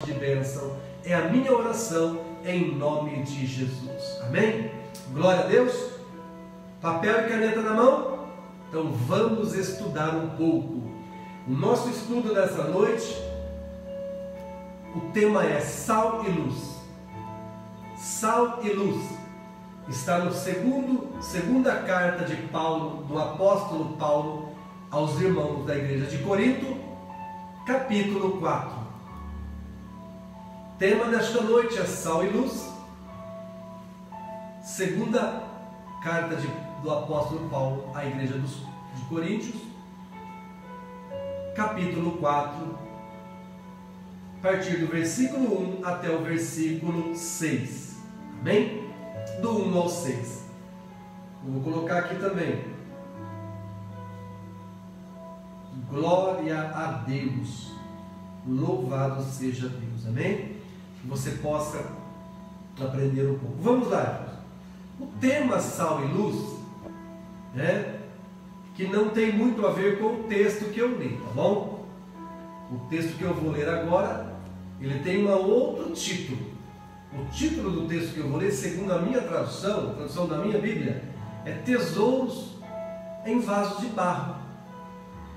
de bênção, é a minha oração em nome de Jesus. Amém? Glória a Deus. Papel e caneta na mão? Então vamos estudar um pouco. O nosso estudo dessa noite, o tema é sal e luz. Sal e luz. Está no segunda carta de Paulo, do apóstolo Paulo aos irmãos da igreja de Corinto, capítulo 4. Tema desta noite é sal e luz. Segunda carta do apóstolo Paulo à igreja de Coríntios, capítulo 4, a partir do versículo 1 até o versículo 6. Amém? Do 1 ao 6. Eu vou colocar aqui também. Glória a Deus. Louvado seja Deus. Amém? Que você possa aprender um pouco. Vamos lá, irmãos. O tema sal e luz, que não tem muito a ver com o texto que eu li, tá bom? O texto que eu vou ler agora, ele tem um outro título. O título do texto que eu vou ler, segundo a minha tradução, a tradução da minha Bíblia, é Tesouros em Vasos de Barro.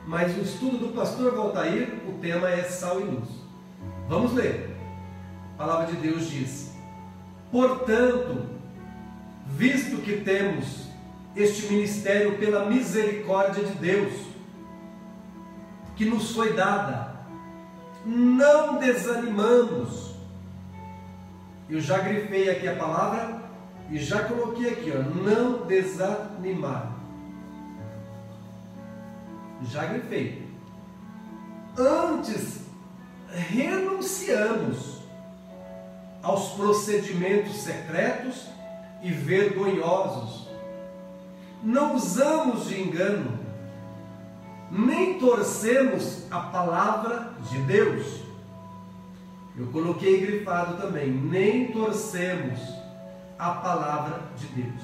Mas no estudo do pastor Valtair, o tema é sal e luz. Vamos ler. A palavra de Deus diz: portanto, visto que temos este ministério pela misericórdia de Deus, que nos foi dada, não desanimamos. Eu já grifei aqui a palavra e já coloquei aqui, não desanimar. Já grifei. Antes, renunciamos aos procedimentos secretos e vergonhosos. Não usamos de engano, nem torcemos a palavra de Deus. Eu coloquei grifado também, nem torcemos a palavra de Deus.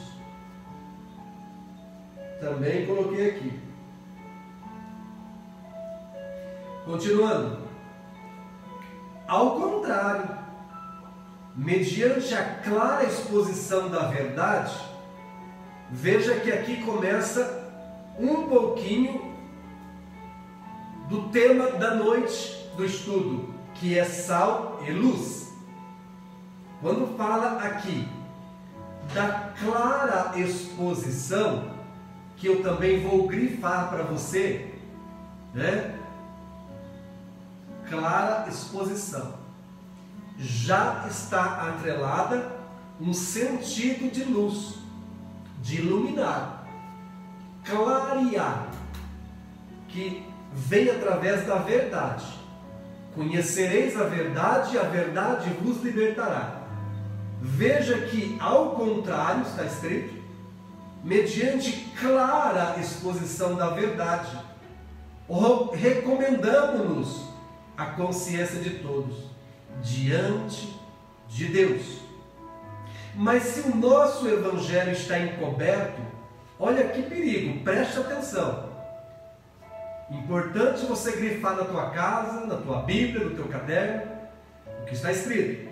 Também coloquei aqui. Continuando. Ao contrário, mediante a clara exposição da verdade, veja que aqui começa um pouquinho do tema da noite do estudo, que é sal e luz. Quando fala aqui da clara exposição, que eu também vou grifar para você, clara exposição, já está atrelada um sentido de luz, de iluminar, clarear, que vem através da verdade. Conhecereis a verdade e a verdade vos libertará. Veja que, ao contrário, está escrito, mediante clara exposição da verdade, recomendamos-nos a consciência de todos diante de Deus. Mas se o nosso evangelho está encoberto, olha que perigo, preste atenção. Importante você grifar na tua casa, na tua Bíblia, no teu caderno, o que está escrito.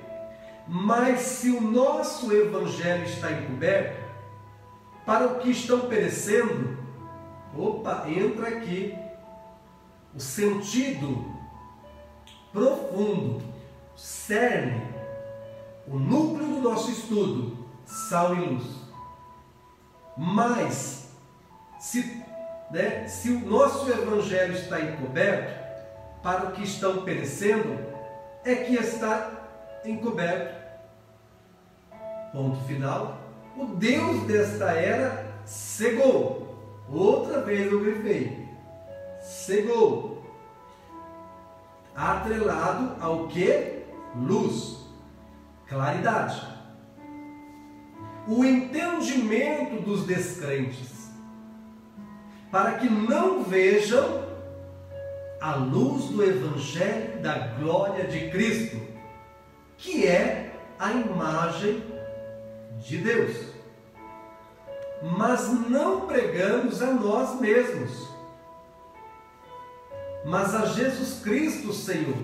Mas se o nosso evangelho está encoberto, para o que estão perecendo, entra aqui o sentido profundo, cerne, o núcleo do nosso estudo, sal e luz. Mas, se o nosso evangelho está encoberto, para o que estão perecendo, é que está encoberto. Ponto final. O Deus desta era cegou. Outra vez eu grifei. Cegou. Atrelado ao que? Luz. Claridade. O entendimento dos descrentes, para que não vejam a luz do Evangelho da glória de Cristo, que é a imagem de Deus. Mas não pregamos a nós mesmos, mas a Jesus Cristo, Senhor,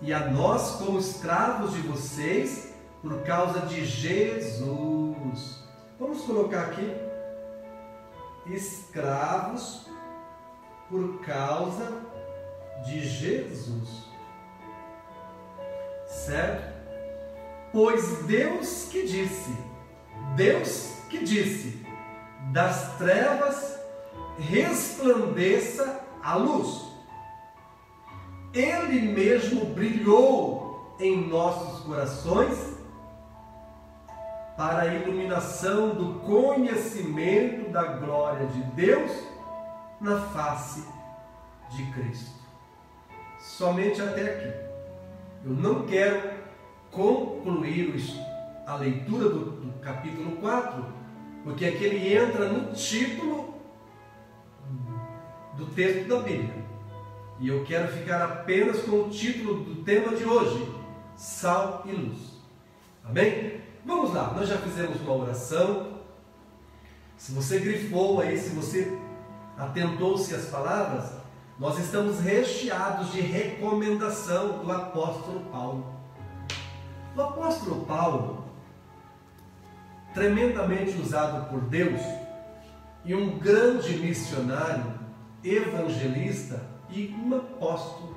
e a nós como escravos de vocês por causa de Jesus. Vamos colocar aqui, escravos por causa de Jesus. Certo? Pois Deus que disse, das trevas resplandeça a luz. Ele mesmo brilhou em nossos corações para a iluminação do conhecimento da glória de Deus na face de Cristo. Somente até aqui. Eu não quero concluir a leitura do capítulo 4, porque aqui ele entra no título do texto da Bíblia. E eu quero ficar apenas com o título do tema de hoje, Sal e Luz. Amém? Vamos lá, nós já fizemos uma oração. Se você grifou aí, se você atentou-se às palavras, nós estamos recheados de recomendação do apóstolo Paulo. O apóstolo Paulo, tremendamente usado por Deus, e um grande missionário, evangelista e um apóstolo.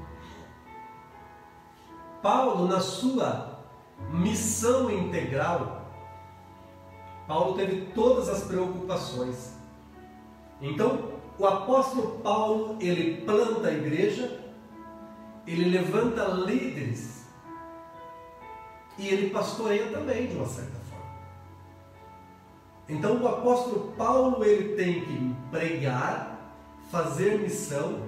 Paulo, na sua missão integral, Paulo teve todas as preocupações. Então, o apóstolo Paulo, ele planta a igreja, ele levanta líderes e ele pastoreia também, de uma certa forma. Então, o apóstolo Paulo, ele tem que pregar, fazer missão.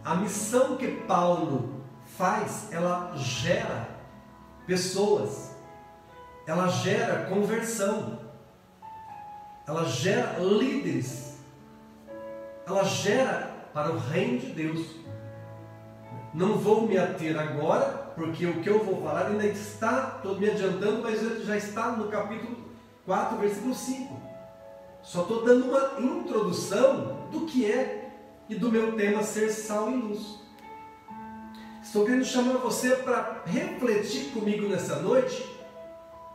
A missão que Paulo faz, ela gera pessoas, ela gera conversão, ela gera líderes, ela gera para o reino de Deus. Não vou me ater agora, porque o que eu vou falar ainda está, estou me adiantando, mas já está no capítulo 4, versículo 5. Só estou dando uma introdução do que é e do meu tema ser sal e luz. Estou querendo chamar você para refletir comigo nessa noite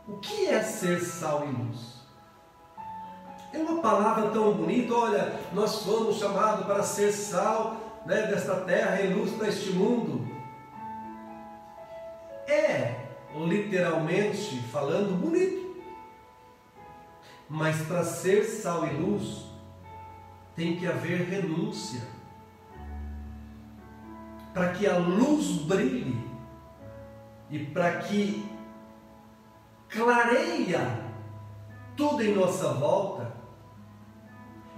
o que é ser sal e luz. É uma palavra tão bonita, olha, nós fomos chamados para ser sal, né, desta terra e luz para este mundo. É, literalmente falando, bonito. Mas para ser sal e luz, tem que haver renúncia. Para que a luz brilhe e para que clareia tudo em nossa volta,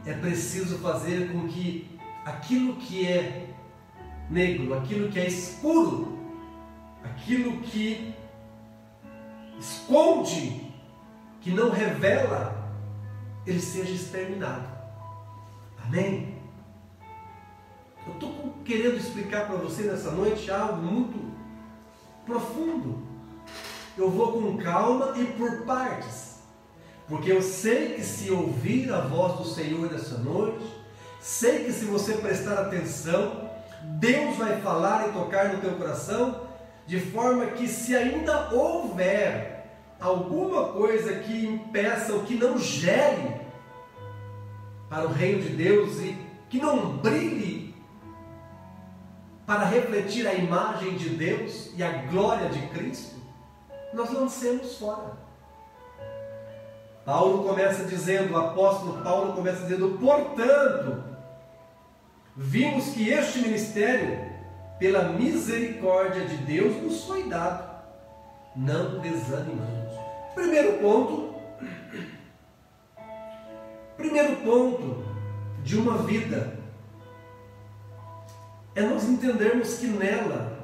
é preciso fazer com que aquilo que é negro, aquilo que é escuro, aquilo que esconde, que não revela, ele seja exterminado. Amém? Eu estou querendo explicar para você nessa noite algo muito profundo. Eu vou com calma e por partes, porque eu sei que se ouvir a voz do Senhor nessa noite, sei que se você prestar atenção, Deus vai falar e tocar no teu coração, de forma que se ainda houver alguma coisa que impeça ou que não gere para o reino de Deus e que não brilhe para refletir a imagem de Deus e a glória de Cristo, nós lancemos fora. Paulo começa dizendo, o apóstolo Paulo começa dizendo, portanto, vimos que este ministério, pela misericórdia de Deus, nos foi dado, não desanimamos. Primeiro ponto de uma vida é nós entendermos que nela,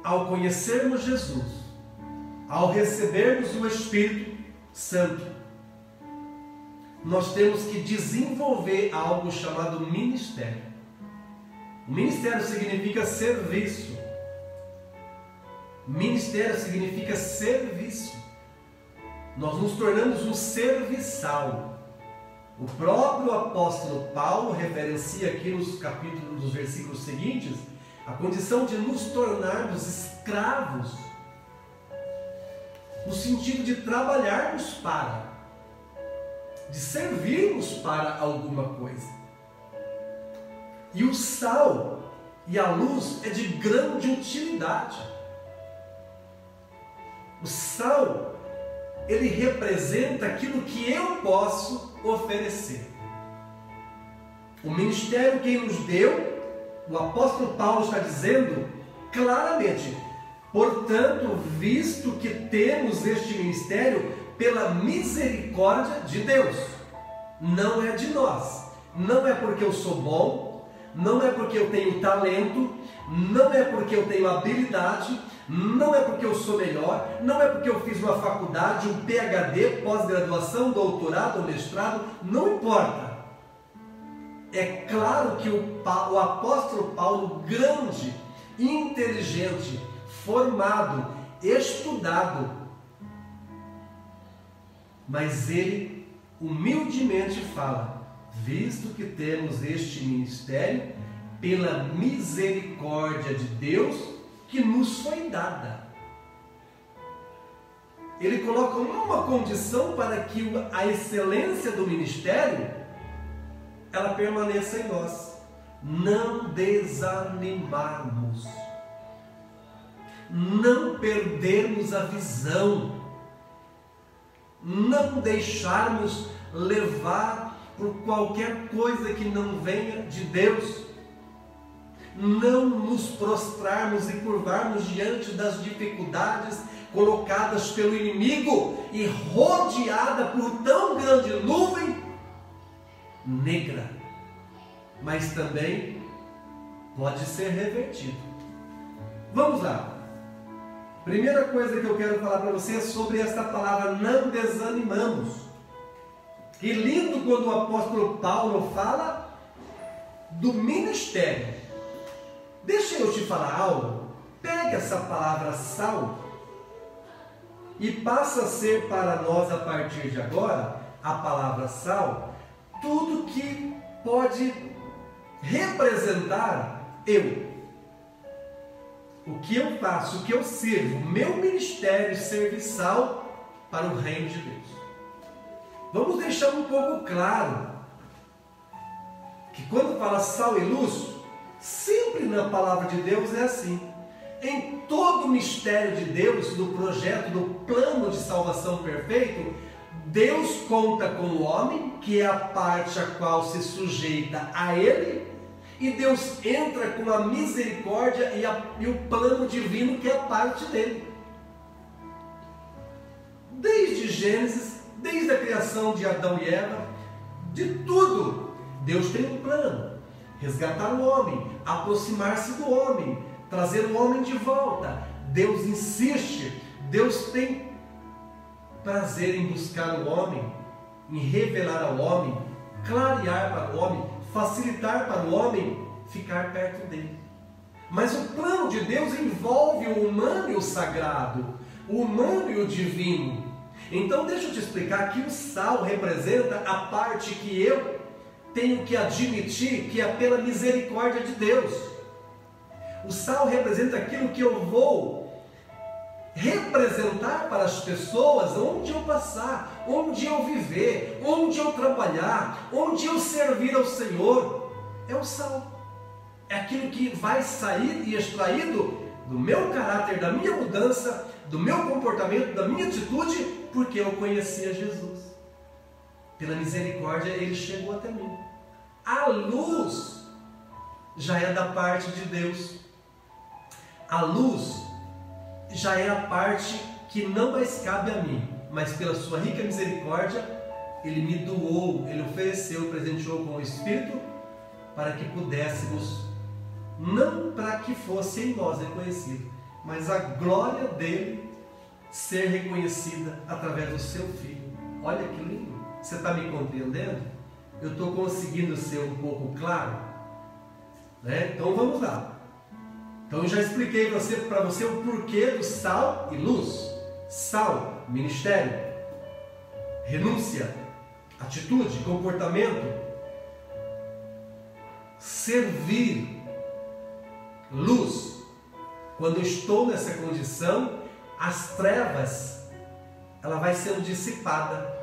ao conhecermos Jesus, ao recebermos o Espírito Santo, nós temos que desenvolver algo chamado ministério. O ministério significa serviço. Ministério significa serviço. Nós nos tornamos um serviçal. O próprio apóstolo Paulo referencia aqui nos capítulos, nos versículos seguintes, a condição de nos tornarmos escravos, no sentido de trabalharmos para, de servirmos para alguma coisa. E o sal e a luz é de grande utilidade. O sal, ele representa aquilo que eu posso oferecer. O ministério que ele nos deu, o apóstolo Paulo está dizendo claramente: portanto, visto que temos este ministério pela misericórdia de Deus, não é de nós, não é porque eu sou bom, não é porque eu tenho talento, não é porque eu tenho habilidade, não é porque eu sou melhor, não é porque eu fiz uma faculdade, um PhD, pós-graduação, doutorado, mestrado, não importa. É claro que o apóstolo Paulo, grande, inteligente, formado, estudado, mas ele humildemente fala: visto que temos este ministério pela misericórdia de Deus que nos foi dada. Ele coloca uma condição para que a excelência do ministério ela permaneça em nós: não desanimarmos, não perdermos a visão, não deixarmos levar por qualquer coisa que não venha de Deus, não nos prostrarmos e curvarmos diante das dificuldades colocadas pelo inimigo e rodeada por tão grande nuvem negra, mas também pode ser revertido. Vamos lá. Primeira coisa que eu quero falar para você é sobre esta palavra: não desanimamos. Que lindo quando o apóstolo Paulo fala do ministério. Deixa eu te falar algo. Pega essa palavra sal e passa a ser para nós, a partir de agora, a palavra sal, tudo que pode representar eu. O que eu faço, o que eu sirvo, o meu ministério serviçal para o reino de Deus. Vamos deixar um pouco claro que quando fala sal e luz, sempre na palavra de Deus é assim. Em todo o mistério de Deus, do projeto, do plano de salvação perfeito, Deus conta com o homem, que é a parte a qual se sujeita a Ele, e Deus entra com a misericórdia e o plano divino, que é a parte dele. Desde Gênesis, desde a criação de Adão e Eva, de tudo, Deus tem um plano: resgatar o homem, aproximar-se do homem, trazer o homem de volta. Deus insiste, Deus tem prazer em buscar o homem, em revelar ao homem, clarear para o homem, facilitar para o homem ficar perto dele. Mas o plano de Deus envolve o humano e o sagrado, o humano e o divino. Então deixa eu te explicar que o sal representa a parte que eu tenho que admitir que é pela misericórdia de Deus. O sal representa aquilo que eu vou representar para as pessoas onde eu passar, onde eu viver, onde eu trabalhar, onde eu servir ao Senhor. É o sal. É aquilo que vai sair e extraído do meu caráter, da minha mudança, do meu comportamento, da minha atitude, porque eu conhecia Jesus. Pela misericórdia ele chegou até mim. A luz já é da parte de Deus. A luz já é a parte que não mais cabe a mim, mas pela sua rica misericórdia, Ele me doou, Ele ofereceu, presenteou com o Espírito, para que pudéssemos, não para que fosse em nós reconhecido, mas a glória dEle ser reconhecida através do seu Filho. Olha que lindo! Você está me compreendendo? Eu estou conseguindo ser um pouco claro? Né? Então vamos lá. Então eu já expliquei para você o porquê do sal e luz. Sal, ministério, renúncia, atitude, comportamento, servir, luz. Quando eu estou nessa condição, as trevas, ela vai sendo dissipada.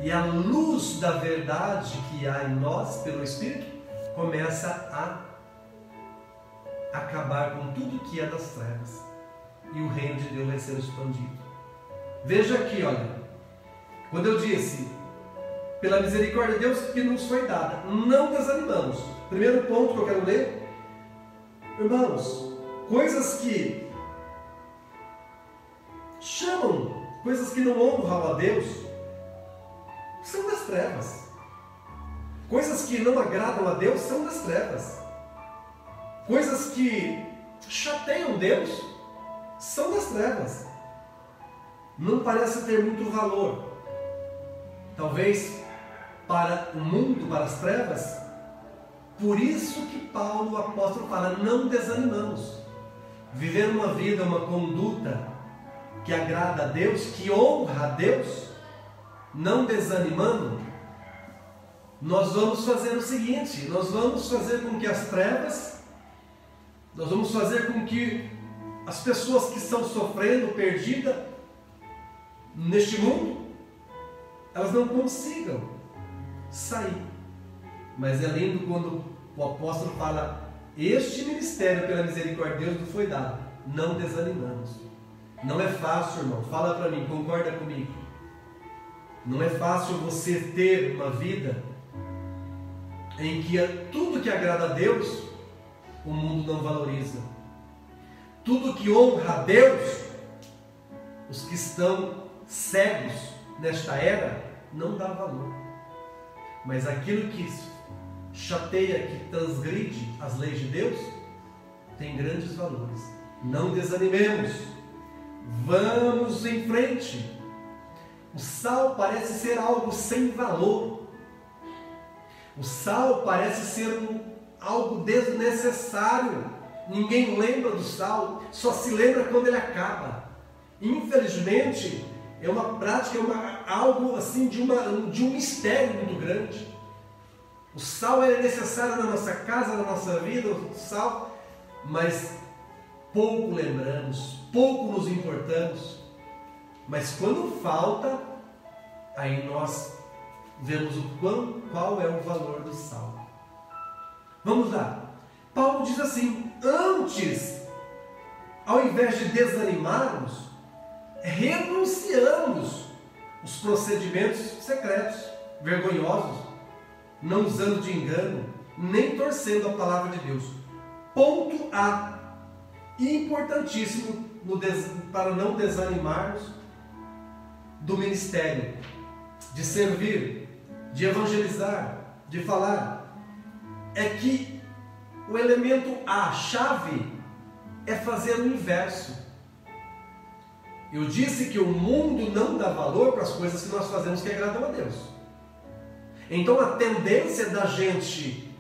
E a luz da verdade que há em nós, pelo Espírito, começa a acabar com tudo que é das trevas. E o reino de Deus vai ser expandido. Veja aqui, olha. Quando eu disse, pela misericórdia de Deus que nos foi dada, não desanimamos. Primeiro ponto que eu quero ler. Irmãos, coisas que chamam, coisas que não honram a Deus, são das trevas. Coisas que não agradam a Deus são das trevas. Coisas que chateiam Deus são das trevas. Não parece ter muito valor. Talvez para o mundo, para as trevas. Por isso que Paulo, o apóstolo, fala, não desanimamos. Viver uma vida, uma conduta que agrada a Deus, que honra a Deus, não desanimando, nós vamos fazer o seguinte, nós vamos fazer com que as trevas, nós vamos fazer com que as pessoas que estão sofrendo, perdidas neste mundo, elas não consigam sair. Mas é lindo quando o apóstolo fala, este ministério pela misericórdia de Deus nos foi dado, não desanimamos. Não é fácil, irmão, fala para mim, concorda comigo. Não é fácil você ter uma vida em que tudo que agrada a Deus, o mundo não valoriza. Tudo que honra a Deus, os que estão cegos nesta era, não dá valor. Mas aquilo que chateia, que transgride as leis de Deus, tem grandes valores. Não desanimemos. Vamos em frente. O sal parece ser algo sem valor. O sal parece ser algo desnecessário. Ninguém lembra do sal, só se lembra quando ele acaba. Infelizmente, é uma prática, algo assim de um mistério muito grande. O sal é necessário na nossa casa, na nossa vida, o sal, mas pouco lembramos, pouco nos importamos. Mas quando falta, aí nós vemos qual é o valor do sal. Vamos lá. Paulo diz assim, antes, ao invés de desanimarmos, renunciamos os procedimentos secretos, vergonhosos, não usando de engano, nem torcendo a palavra de Deus. Ponto A, importantíssimo para não desanimarmos do ministério, de servir, de evangelizar, de falar, é que o elemento A, a chave, é fazer o inverso. Eu disse que o mundo não dá valor para as coisas que nós fazemos que agradam a Deus. Então a tendência da gente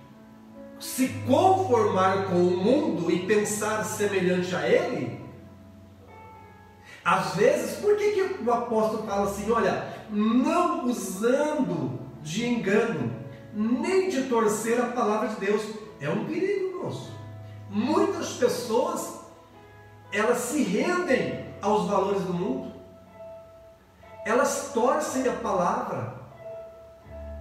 se conformar com o mundo e pensar semelhante a ele, às vezes, por que o apóstolo fala assim, olha, não usando de engano, nem de torcer a palavra de Deus? É um perigo nosso. Muitas pessoas, elas se rendem aos valores do mundo, elas torcem a palavra,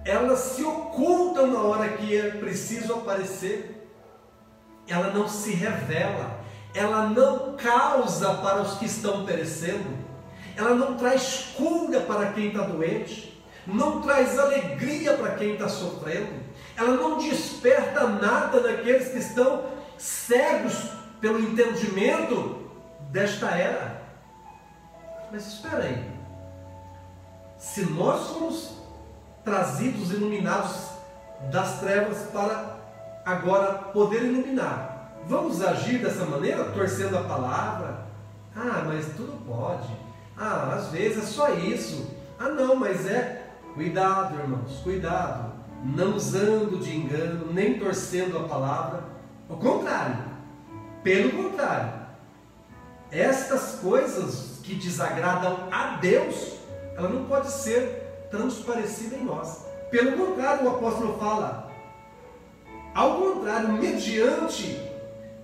elas se ocultam na hora que é preciso aparecer, ela não se revela, ela não causa para os que estão perecendo, ela não traz cura para quem está doente, não traz alegria para quem está sofrendo, ela não desperta nada naqueles que estão cegos pelo entendimento desta era. Mas espera aí, se nós somos trazidos, iluminados das trevas para agora poder iluminar, vamos agir dessa maneira, torcendo a palavra? Ah, mas tudo pode. Ah, às vezes é só isso. Ah, não, mas cuidado, irmãos, cuidado, não usando de engano, nem torcendo a palavra. Ao contrário, pelo contrário, estas coisas que desagradam a Deus, ela não pode ser transparecida em nós. Pelo contrário, o apóstolo fala, ao contrário, mediante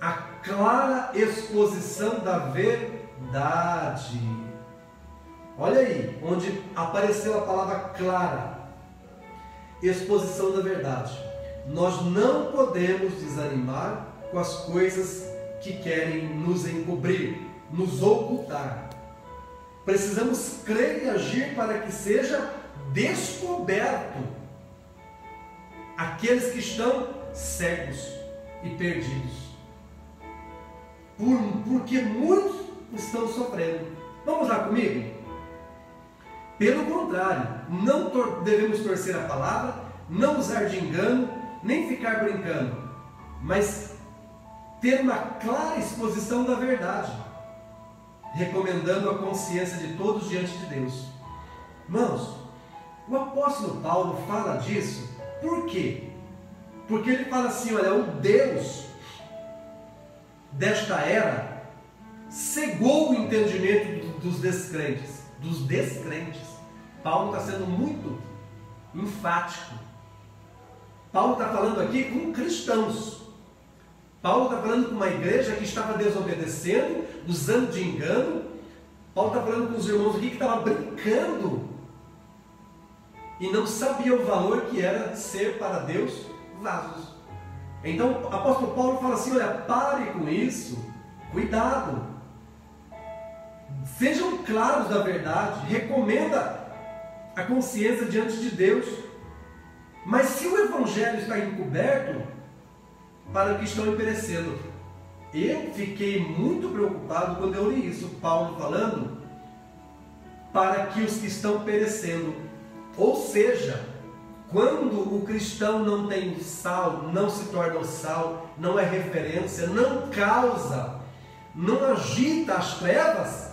a clara exposição da verdade. Olha aí, onde apareceu a palavra clara. Exposição da verdade. Nós não podemos desanimar com as coisas que querem nos encobrir, nos ocultar. Precisamos crer e agir para que seja descoberto aqueles que estão cegos e perdidos. Porque muitos estão sofrendo. Vamos lá comigo? Pelo contrário, não devemos torcer a palavra, não usar de engano, nem ficar brincando, mas ter uma clara exposição da verdade, recomendando a consciência de todos diante de Deus. Irmãos, o apóstolo Paulo fala disso, por quê? Porque ele fala assim, olha, o Deus desta era cegou o entendimento dos descrentes. Paulo está sendo muito enfático. Paulo está falando aqui com cristãos. Paulo está falando com uma igreja que estava desobedecendo, usando de engano. Paulo está falando com os irmãos aqui que estavam brincando e não sabia o valor que era ser para Deus vasos. Então o apóstolo Paulo fala assim, olha, pare com isso, cuidado, sejam claros da verdade, recomenda a consciência diante de Deus. Mas se o evangelho está encoberto, para o que estão perecendo. Eu fiquei muito preocupado quando eu li isso, Paulo falando, para que os que estão perecendo. Ou seja, quando o cristão não tem sal, não se torna o sal, não é referência, não causa, não agita as trevas,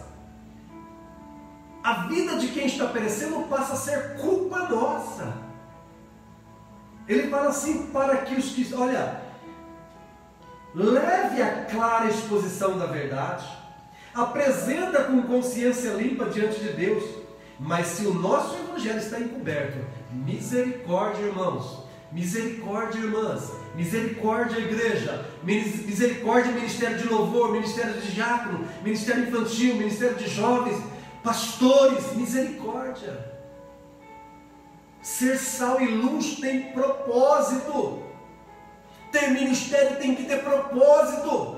a vida de quem está perecendo passa a ser culpa nossa. Ele fala assim, para que os que... Olha, leve a clara exposição da verdade, apresenta com consciência limpa diante de Deus. Mas se o nosso evangelho está encoberto, misericórdia, irmãos, misericórdia, irmãs, misericórdia, igreja, misericórdia, ministério de louvor, ministério de diácono, ministério infantil, ministério de jovens, pastores, misericórdia. Ser sal e luz tem propósito. Ter ministério tem que ter propósito.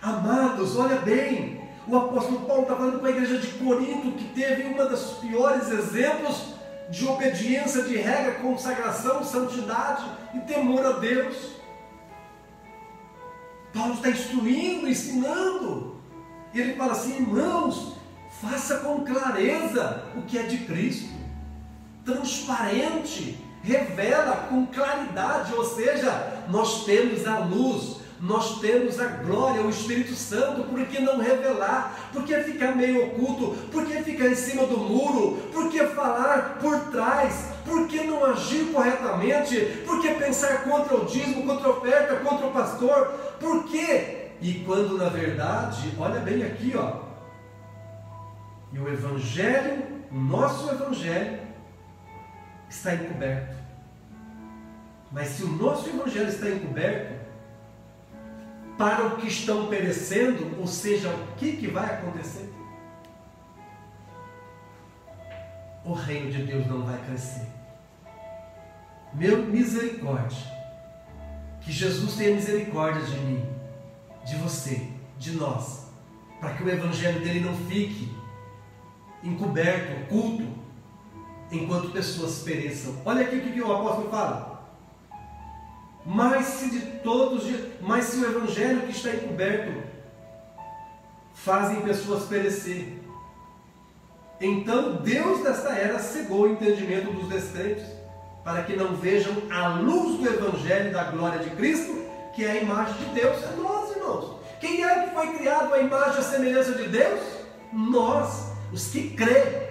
Amados, olha bem, o apóstolo Paulo está falando com a igreja de Corinto, que teve uma dos piores exemplos de obediência, de regra, consagração, santidade e temor a Deus. Paulo está instruindo, ensinando. E ele fala assim, irmãos, faça com clareza o que é de Cristo. Transparente, revela com claridade, ou seja, nós temos a luz, nós temos a glória, o Espírito Santo. Por que não revelar? Por que ficar meio oculto? Por que ficar em cima do muro? Por que falar por trás? Por que não agir corretamente? Por que pensar contra o dízimo, contra a oferta, contra o pastor? Por quê? E quando na verdade, olha bem aqui, ó, e o evangelho, o nosso evangelho está encoberto. Mas se o nosso evangelho está encoberto, para o que estão perecendo, ou seja, o que vai acontecer? O reino de Deus não vai crescer. Meu misericórdia, que Jesus tenha misericórdia de mim, de você, de nós, para que o evangelho dele não fique encoberto, oculto, enquanto pessoas pereçam. Olha aqui o que o apóstolo fala. Mas se o evangelho que está encoberto fazem pessoas perecer, então Deus desta era cegou o entendimento dos descrentes, para que não vejam a luz do evangelho da glória de Cristo, que é a imagem de Deus. É nós, irmãos. Quem é que foi criado à imagem e à semelhança de Deus? Nós, os que crê.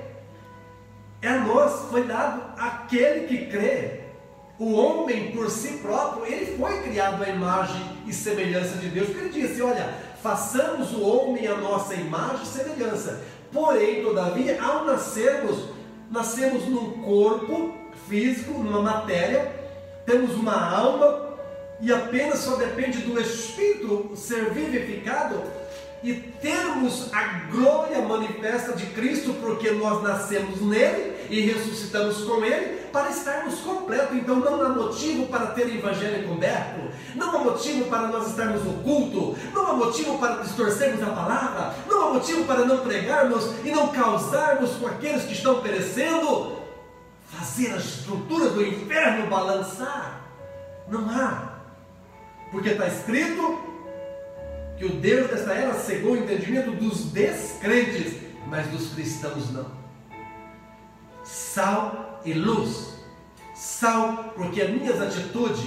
É a nós, foi dado aquele que crê. O homem por si próprio, ele foi criado à imagem e semelhança de Deus. Porque ele disse, olha, façamos o homem à nossa imagem e semelhança. Porém, todavia, ao nascemos num corpo físico, numa matéria, temos uma alma, e apenas só depende do Espírito ser vivificado e termos a glória manifesta de Cristo, porque nós nascemos nele e ressuscitamos com ele para estarmos completos. Então não há motivo para ter o evangelho encoberto, não há motivo para nós estarmos no culto, não há motivo para distorcermos a palavra, não há motivo para não pregarmos e não causarmos com aqueles que estão perecendo, fazer as estruturas do inferno balançar. Não há, porque está escrito que o Deus desta era cegou o entendimento dos descrentes, mas dos cristãos não. Sal e luz. Sal, porque as minhas atitudes,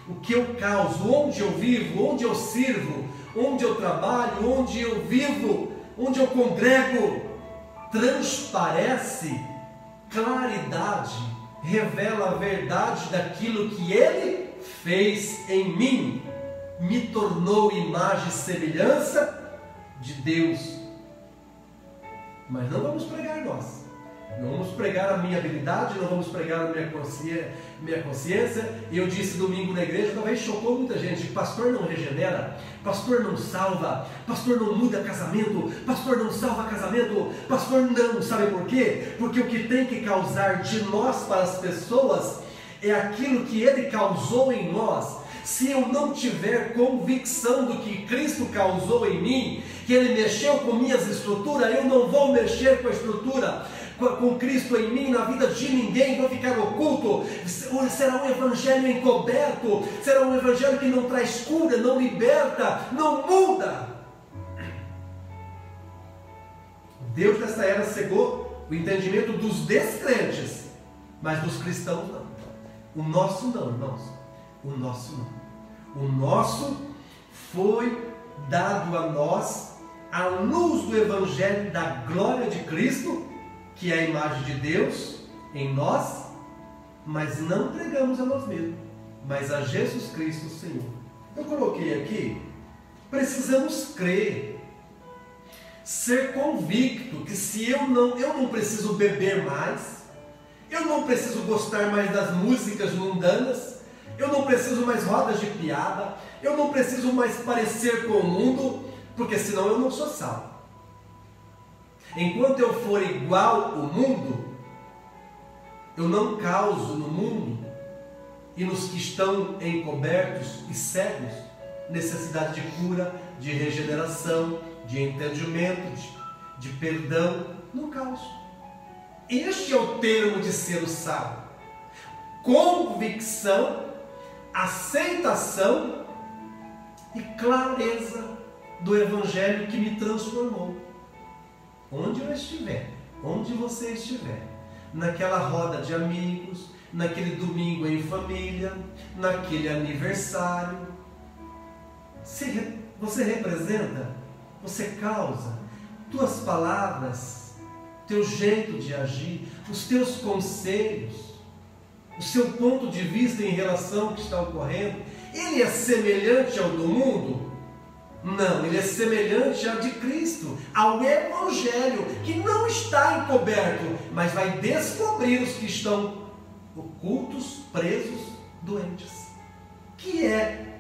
o que eu causo, onde eu vivo, onde eu sirvo, onde eu trabalho, onde eu vivo, onde eu congrego, transparece claridade, revela a verdade daquilo que Ele fez em mim. Me tornou imagem e semelhança de Deus. Mas não vamos pregar nós, não vamos pregar a minha habilidade, não vamos pregar a minha consciência. Eu disse domingo na igreja, talvez chocou muita gente: pastor não regenera, pastor não salva, pastor não muda casamento, pastor não salva casamento, pastor não. Sabe por quê? Porque o que tem que causar de nós para as pessoas é aquilo que Ele causou em nós. Se eu não tiver convicção do que Cristo causou em mim, que Ele mexeu com minhas estruturas, eu não vou mexer com a estrutura, com Cristo em mim, na vida de ninguém, vou ficar oculto. Será um evangelho encoberto, será um evangelho que não traz cura, não liberta, não muda. Deus dessa era cegou o entendimento dos descrentes, mas dos cristãos não. O nosso não, irmãos. O nosso não. O nosso foi dado a nós a luz do Evangelho da glória de Cristo, que é a imagem de Deus em nós, mas não pregamos a nós mesmos, mas a Jesus Cristo, o Senhor. Eu coloquei aqui, precisamos crer, ser convicto que se eu não preciso beber mais, eu não preciso gostar mais das músicas mundanas, eu não preciso mais rodas de piada, eu não preciso mais parecer com o mundo, porque senão eu não sou salvo. Enquanto eu for igual ao mundo, eu não causo no mundo e nos que estão encobertos e cegos necessidade de cura, de regeneração, de entendimento, de perdão. Não causo. Este é o termo de ser o salvo: convicção, aceitação e clareza do Evangelho que me transformou. Onde eu estiver, onde você estiver, naquela roda de amigos, naquele domingo em família, naquele aniversário, você representa, você causa, tuas palavras, teu jeito de agir, os teus conselhos, o seu ponto de vista em relação ao que está ocorrendo, ele é semelhante ao do mundo? Não, ele é semelhante ao de Cristo, ao Evangelho, que não está encoberto, mas vai descobrir os que estão ocultos, presos, doentes, que é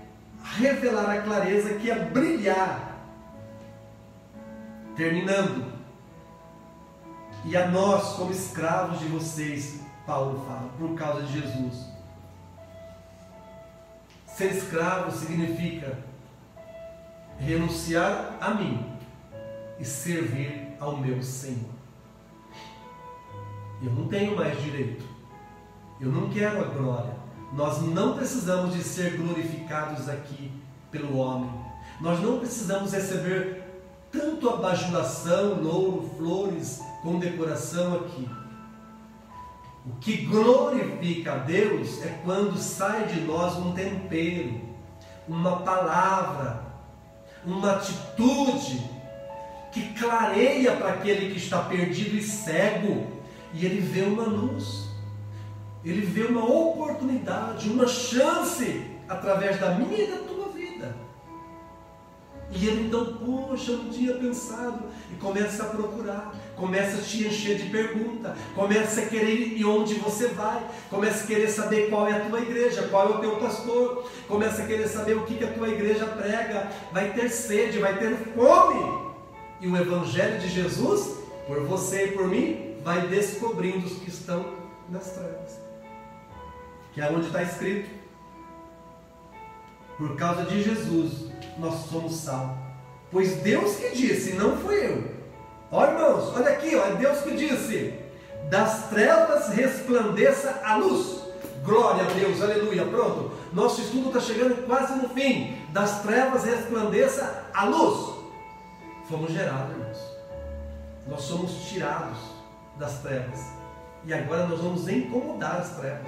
revelar a clareza, que é brilhar. Terminando, e a nós como escravos de vocês, Paulo fala, por causa de Jesus. Ser escravo significa renunciar a mim e servir ao meu Senhor. Eu não tenho mais direito, eu não quero a glória. Nós não precisamos de ser glorificados aqui pelo homem, nós não precisamos receber tanto a bajulação, ouro, flores, condecoração aqui. O que glorifica a Deus é quando sai de nós um tempero, uma palavra, uma atitude que clareia para aquele que está perdido e cego, e ele vê uma luz, ele vê uma oportunidade, uma chance através da minha e da tua vida. E ele então, poxa, eu não tinha pensado, e começa a procurar, começa a te encher de pergunta, começa a querer ir onde você vai, começa a querer saber qual é a tua igreja, qual é o teu pastor, começa a querer saber o que a tua igreja prega, vai ter sede, vai ter fome. E o Evangelho de Jesus, por você e por mim, vai descobrindo os que estão nas trevas. Que é onde está escrito: por causa de Jesus, nós somos sal. Pois Deus que disse, não fui eu. Ó irmãos, olha aqui, ó, é Deus que disse: das trevas resplandeça a luz. Glória a Deus, aleluia. Pronto, nosso estudo está chegando quase no fim. Das trevas resplandeça a luz. Fomos gerados, irmãos. Nós somos tirados das trevas. E agora nós vamos incomodar as trevas.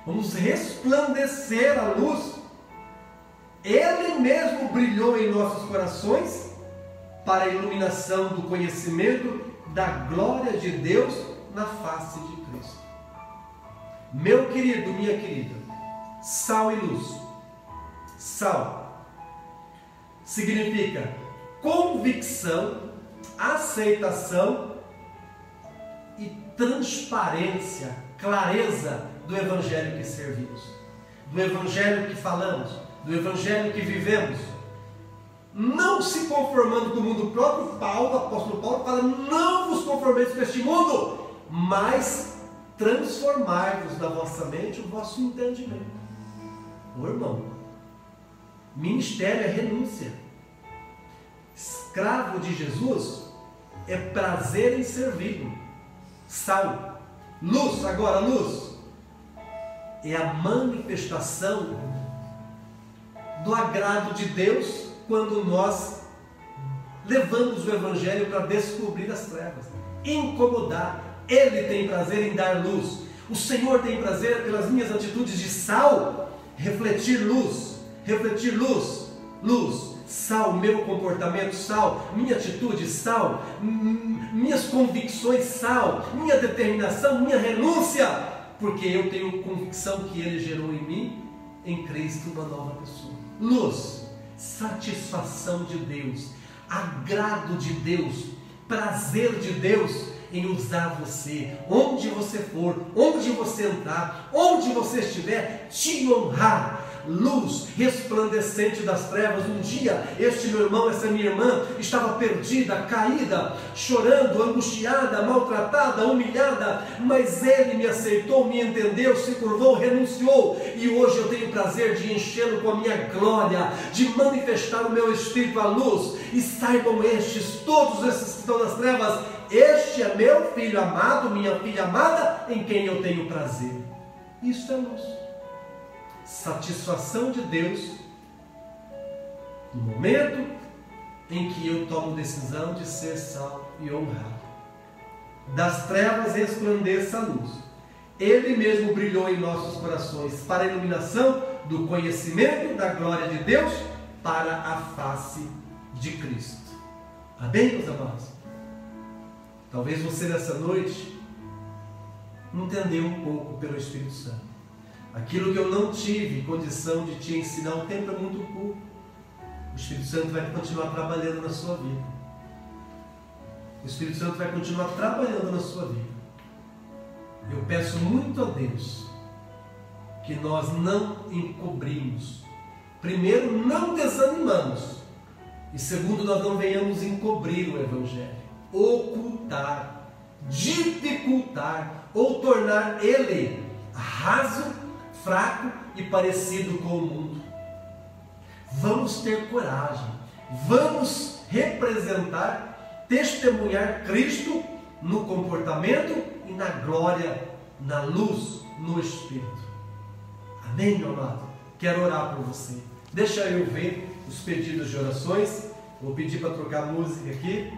Vamos resplandecer a luz. Ele mesmo brilhou em nossos corações para a iluminação do conhecimento da glória de Deus na face de Cristo. Meu querido, minha querida, sal e luz. Sal significa convicção, aceitação e transparência, clareza do Evangelho que servimos, do Evangelho que falamos, do Evangelho que vivemos. Não se conformando com o mundo. Próprio Paulo, o apóstolo Paulo fala: não vos conformeis com este mundo, mas transformai-vos na vossa mente o vosso entendimento. Ô irmão, ministério é renúncia. Escravo de Jesus é prazer em servi-lo. Sal, luz, agora luz é a manifestação do agrado de Deus quando nós levamos o Evangelho para descobrir as trevas, incomodar. Ele tem prazer em dar luz. O Senhor tem prazer pelas minhas atitudes de sal, refletir luz, luz, sal, meu comportamento, sal, minha atitude, sal, minhas convicções, sal, minha determinação, minha renúncia, porque eu tenho convicção que Ele gerou em mim, em Cristo, uma nova pessoa. Luz, satisfação de Deus, agrado de Deus, prazer de Deus em usar você, onde você for, onde você entrar, onde você estiver, te honrar. Luz resplandecente das trevas. Um dia este meu irmão, essa minha irmã estava perdida, caída, chorando, angustiada, maltratada, humilhada, mas ele me aceitou, me entendeu, se curvou, renunciou, e hoje eu tenho prazer de enchê-lo com a minha glória, de manifestar o meu Espírito à luz. E saibam estes, todos esses que estão nas trevas: este é meu filho amado, minha filha amada, em quem eu tenho prazer. Isso é luz. Satisfação de Deus no momento em que eu tomo decisão de ser sal e honrado. Das trevas resplandeça a luz. Ele mesmo brilhou em nossos corações para a iluminação do conhecimento da glória de Deus para a face de Cristo. Amém, meus amados? Talvez você nessa noite entendeu um pouco pelo Espírito Santo. Aquilo que eu não tive condição de te ensinar, o tempo é muito curto. O Espírito Santo vai continuar trabalhando na sua vida. O Espírito Santo vai continuar trabalhando na sua vida. Eu peço muito a Deus que nós não encobrimos. Primeiro, não desanimamos. E segundo, nós não venhamos encobrir o Evangelho, ocultar, dificultar ou tornar ele raso, fraco e parecido com o mundo. Vamos ter coragem, vamos representar, testemunhar Cristo no comportamento e na glória, na luz, no Espírito. Amém, meu amado? Quero orar por você. Deixa eu ver os pedidos de orações. Vou pedir para trocar música aqui.